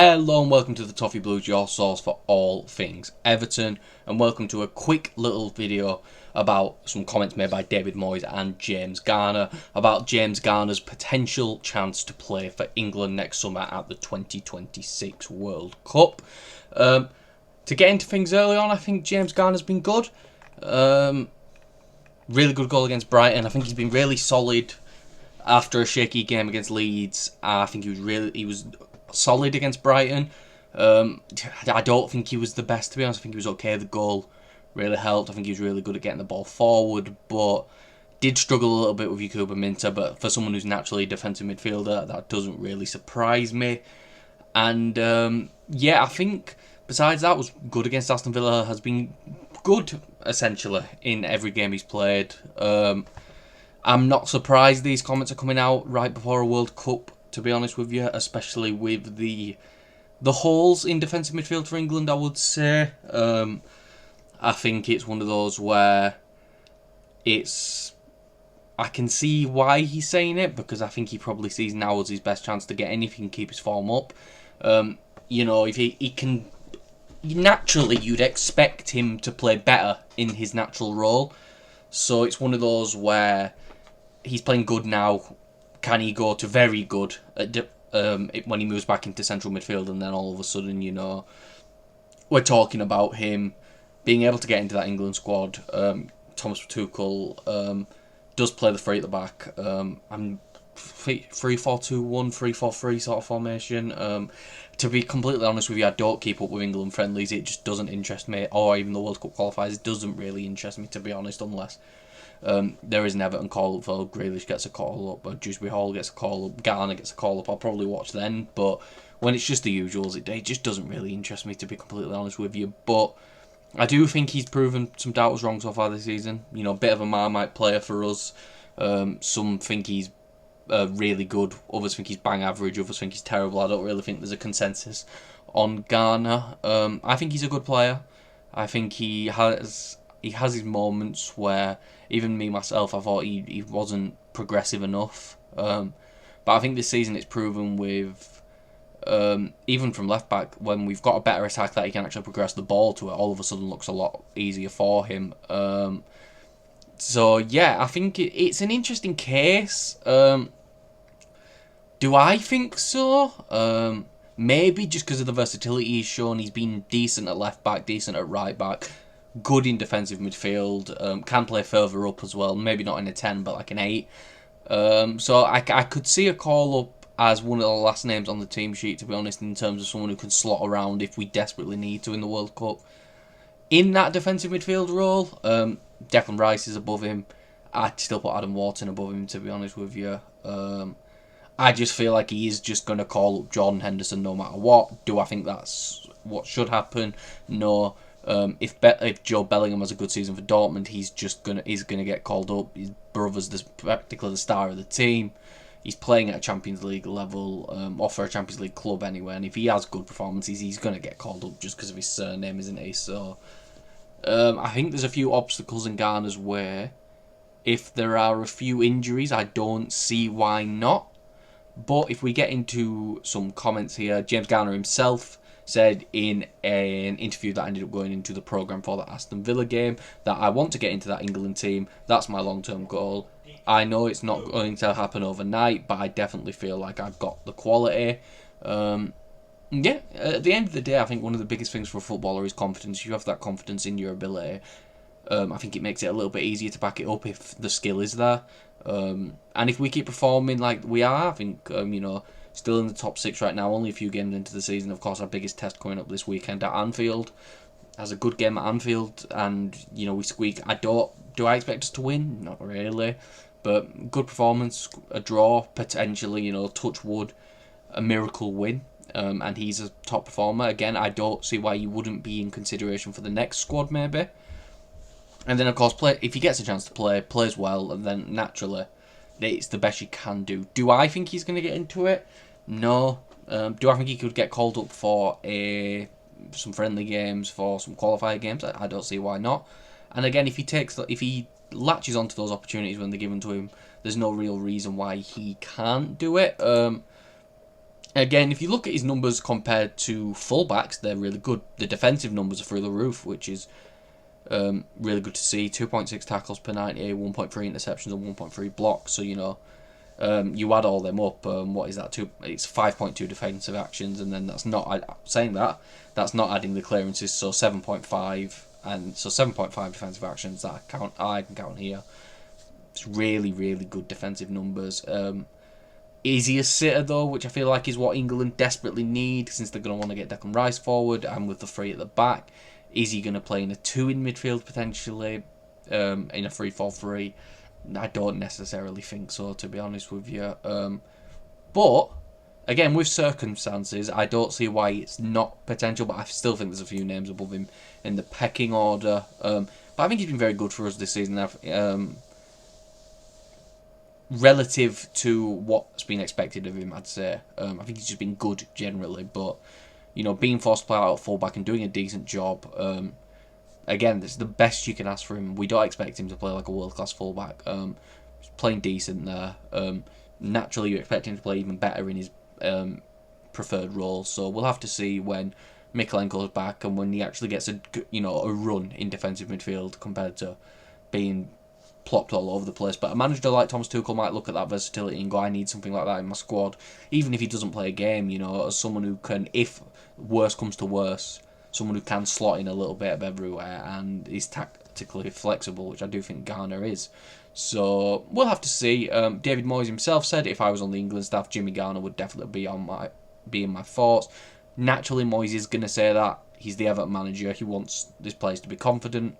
Hello and welcome to the Toffee Blues, your source for all things Everton, and welcome to a quick little video about some comments made by David Moyes and James Garner about James Garner's potential chance to play for England next summer at the 2026 World Cup. To get into things early on, I think James Garner's been good. Really good goal against Brighton. I think he's been really solid after a shaky game against Leeds. I think he was solid against Brighton. I don't think he was the best, to be honest. I think he was okay. The goal really helped. I think he was really good at getting the ball forward, but did struggle a little bit with Yakuba Minta. But for someone who's naturally a defensive midfielder, that doesn't really surprise me. And I think besides that, was good against Aston Villa. Has been good essentially in every game he's played. I'm not surprised these comments are coming out right before a World Cup, to be honest with you, especially with the holes in defensive midfield for England, I would say. I think it's one of those where I can see why he's saying it, because I think he probably sees now as his best chance to get in if he can keep his form up. If he can, naturally you'd expect him to play better in his natural role. So it's one of those where he's playing good now. Can he go to very good when he moves back into central midfield, and then all of a sudden, we're talking about him being able to get into that England squad. Thomas Tuchel does play the three at the back. I'm 3-4-2-1, 3-4-3 sort of formation. To be completely honest with you, I don't keep up with England friendlies. It just doesn't interest me, or even the World Cup qualifiers. It doesn't really interest me, to be honest, unless there is an Everton call-up, though. Grealish gets a call-up, or Dewsbury Hall gets a call-up, Garner gets a call-up. I'll probably watch then, but when it's just the usuals, it just doesn't really interest me, to be completely honest with you. But I do think he's proven some doubters wrong so far this season. A bit of a Marmite player for us. Some think he's really good, others think he's bang average, others think he's terrible. I don't really think there's a consensus on Garner. I think he's a good player. I think he has his moments where even me myself, I thought he wasn't progressive enough. But I think this season it's proven with even from left back, when we've got a better attack that he can actually progress the ball to, it all of a sudden looks a lot easier for him. I think it's an interesting case. Do I think so? Maybe just because of the versatility he's shown. He's been decent at left back, decent at right back, good in defensive midfield, can play further up as well. Maybe not in a 10, but like an 8. So I could see a call-up as one of the last names on the team sheet, to be honest, in terms of someone who can slot around if we desperately need to in the World Cup. In that defensive midfield role, Declan Rice is above him. I'd still put Adam Wharton above him, to be honest with you. I just feel like he is just going to call up Jordan Henderson no matter what. Do I think that's what should happen? No. If Joe Bellingham has a good season for Dortmund, he's gonna get called up. His brother's practically the star of the team. He's playing at a Champions League level, or for a Champions League club anyway. And if he has good performances, he's gonna get called up just because of his surname, isn't he? So I think there's a few obstacles in Garner's way. If there are a few injuries, I don't see why not. But if we get into some comments here, James Garner himself said in an interview that ended up going into the programme for the Aston Villa game that I want to get into that England team. That's my long-term goal. I know it's not going to happen overnight, but I definitely feel like I've got the quality. At the end of the day, I think one of the biggest things for a footballer is confidence. You have that confidence in your ability. I think it makes it a little bit easier to back it up if the skill is there. And if we keep performing like we are, I think, still in the top 6 right now, only a few games into the season. Of course, our biggest test coming up this weekend at Anfield. Has a good game at Anfield, and we squeak. Do I expect us to win? Not really, but good performance, a draw potentially. Touch wood, a miracle win. And he's a top performer again. I don't see why he wouldn't be in consideration for the next squad, maybe. And then of course, if he gets a chance to plays well, and then naturally, it's the best you can do. Do I think he's going to get into it? No. Do I think he could get called up for some friendly games, for some qualifier games? I don't see why not. And again, if he latches onto those opportunities when they're given to him, there's no real reason why he can't do it. Again, if you look at his numbers compared to fullbacks, they're really good. The defensive numbers are through the roof, which is really good to see. 2.6 tackles per 90, 1.3 interceptions and 1.3 blocks. So, you add all them up, what is that? It's 5.2 defensive actions, and then that's not saying that's not adding the clearances. So 7.5, and so 7.5 defensive actions that I can count here. It's really, really good defensive numbers. Is he a sitter though, which I feel like is what England desperately need, since they're going to want to get Declan Rice forward and with the three at the back? Is he going to play in a 2 in midfield potentially, in a 3-4-3? I don't necessarily think so, to be honest with you. But again, with circumstances, I don't see why it's not potential. But I still think there's a few names above him in the pecking order. But I think he's been very good for us this season. Relative to what's been expected of him, I'd say. I think he's just been good generally, but being forced to play out at fullback and doing a decent job. Again, this is the best you can ask for him. We don't expect him to play like a world class fullback. He's playing decent there. Naturally, you expect him to play even better in his preferred role. So we'll have to see when Mikalenko's back and when he actually gets a run in defensive midfield compared to being plopped all over the place. But a manager like Thomas Tuchel might look at that versatility and go, I need something like that in my squad, even if he doesn't play a game, as someone who can, if worse comes to worse, someone who can slot in a little bit of everywhere and is tactically flexible, which I do think Garner is. So we'll have to see. David Moyes himself said if I was on the England staff, Jimmy Garner would definitely be in my thoughts. Naturally, Moyes is going to say that. He's the Everton manager. He wants this place to be confident.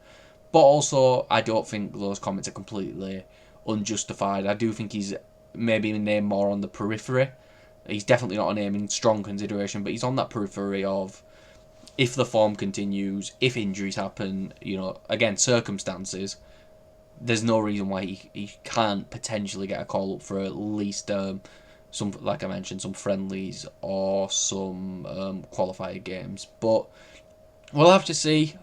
But also, I don't think those comments are completely unjustified. I do think he's maybe a name more on the periphery. He's definitely not a name in strong consideration, but he's on that periphery of, if the form continues, if injuries happen, again, circumstances, there's no reason why he can't potentially get a call up for at least some, like I mentioned, some friendlies or some qualifier games. But we'll have to see.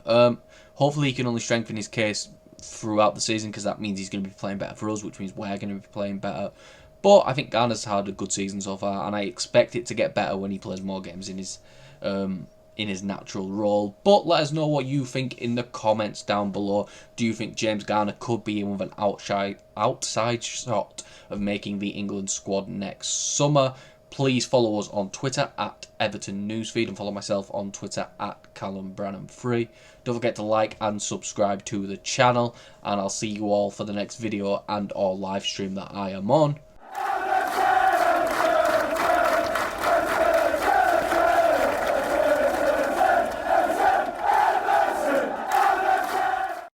Hopefully he can only strengthen his case throughout the season, because that means he's going to be playing better for us, which means we're going to be playing better. But I think Garner's had a good season so far, and I expect it to get better when he plays more games in his natural role. But let us know what you think in the comments down below. Do you think James Garner could be in with an outside shot of making the England squad next summer? Please follow us on Twitter at Everton Newsfeed and follow myself on Twitter at Callum Branham3. Don't forget to like and subscribe to the channel, and I'll see you all for the next video and or live stream that I am on.